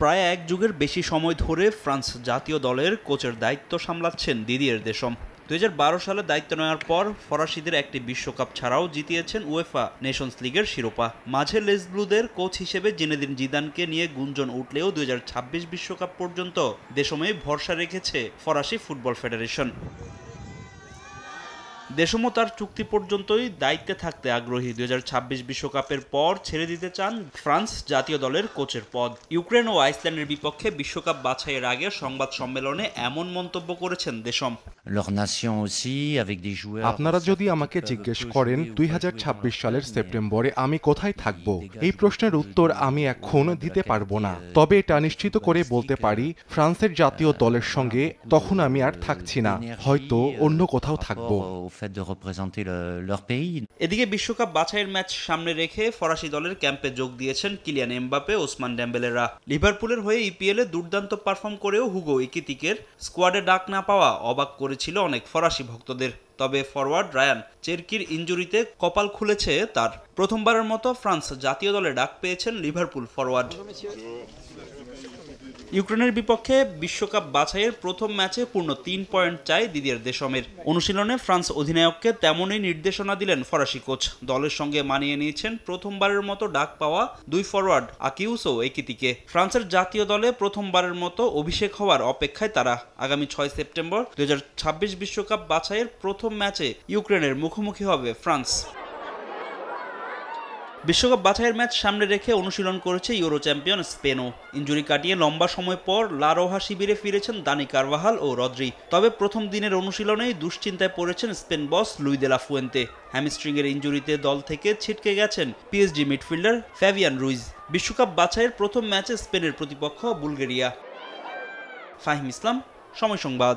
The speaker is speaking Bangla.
প্রায় এক যুগের বেশি সময় ধরে ফ্রান্স জাতীয় দলের কোচের দায়িত্ব সামলাচ্ছেন দিদিয়ের দেশম। 2012 সালে দায়িত্ব নেওয়ার পর ফরাসিদের একটি বিশ্বকাপ ছাড়াও জিতিয়েছেন উয়েফা নেশনস লিগের শিরোপা। মাঝে লেস ব্লুদের কোচ হিসেবে জিনেদিন জিদানকে নিয়ে গুঞ্জন উঠলেও 2026 বিশ্বকাপ পর্যন্ত দেশমে ভরসা রেখেছে ফরাসি ফুটবল ফেডারেশন। দেশমও তার চুক্তি পর্যন্তই দায়িত্বে থাকতে আগ্রহী। 2026 বিশ্বকাপের পর ছেড়ে দিতে চান ফ্রান্স জাতীয় দলের কোচের পদ। ইউক্রেন ও আইসল্যান্ডের বিপক্ষে বিশ্বকাপ বাছাইয়ের আগে সংবাদ সম্মেলনে এমন মন্তব্য করেছেন দেশম। আপনারা যদি আমাকে জিজ্ঞেস করেন 2026 সালের সেপ্টেম্বরে আমি কোথায় থাকব, এই প্রশ্নের উত্তর আমি এখন দিতে পারবো না। তবে এটা নিশ্চিত করে বলতে পারি, ফ্রান্সের জাতীয় দলের সঙ্গে তখন আমি আর থাকছি না, হয়তো অন্য কোথাও থাকবো। এদিকে বিশ্বকাপ বাছাইয়ের ম্যাচ সামনে রেখে ফরাসি দলের ক্যাম্পে যোগ দিয়েছেন কিলিয়ান এমবাপে, ওসমান ডেম্বেলেরা। লিভারপুলের হয়ে ইপিএল এ দুর্দান্ত পারফর্ম করেও হুগো একিতিকের স্কোয়াডে ডাক না পাওয়া অবাক করেছিল অনেক ফরাসি ভক্তদের। তবে ফরওয়ার্ড রায়ান চেরকির ইনজুরিতে কপাল খুলেছে তার। প্রথমবারের মতো ফ্রান্স জাতীয় দলে ডাক পেয়েছেন লিভারপুল ফরওয়ার্ড। ইউক্রেনের বিপক্ষে বিশ্বকাপ বাছাইয়ের প্রথম ম্যাচে পূর্ণ 3 পয়েন্ট চাই দিদিয়ের দেশমের। অনুশীলনে ফ্রান্স অধিনায়ককে তেমনই নির্দেশনা দিলেন ফরাসি কোচ। দলের সঙ্গে মানিয়ে নিয়েছেন প্রথমবারের মতো ডাক পাওয়া দুই ফরওয়ার্ড আকিউস ও একিতিকে। ফ্রান্সের জাতীয় দলে প্রথমবারের মতো অভিষেক হওয়ার অপেক্ষায় তারা। আগামী 6 সেপ্টেম্বর 2026 বিশ্বকাপ বাছাইয়ের প্রথম ম্যাচে ইউক্রেনের মুখোমুখি হবে ফ্রান্স। বিশ্বকাপ বাছাইয়ের ম্যাচ সামনে রেখে অনুশীলন করেছে ইউরো চ্যাম্পিয়ন স্পেনও। ইনজুরি কাটিয়ে লম্বা সময় পর লা রোহা শিবিরে ফিরেছেন দানি কারভাহাল ও রদ্রি। তবে প্রথম দিনের অনুশীলনেই দুশ্চিন্তায় পড়েছেন স্পেন বস লুই দে লা ফুয়েন্তে। হ্যামস্ট্রিংয়ের ইনজুরিতে দল থেকে ছিটকে গেছেন পিএসজি মিডফিল্ডার ফ্যাবিয়ান রুইজ। বিশ্বকাপ বাছাইয়ের প্রথম ম্যাচে স্পেনের প্রতিপক্ষ বুলগেরিয়া। ফাহিম ইসলাম, সময় সংবাদ।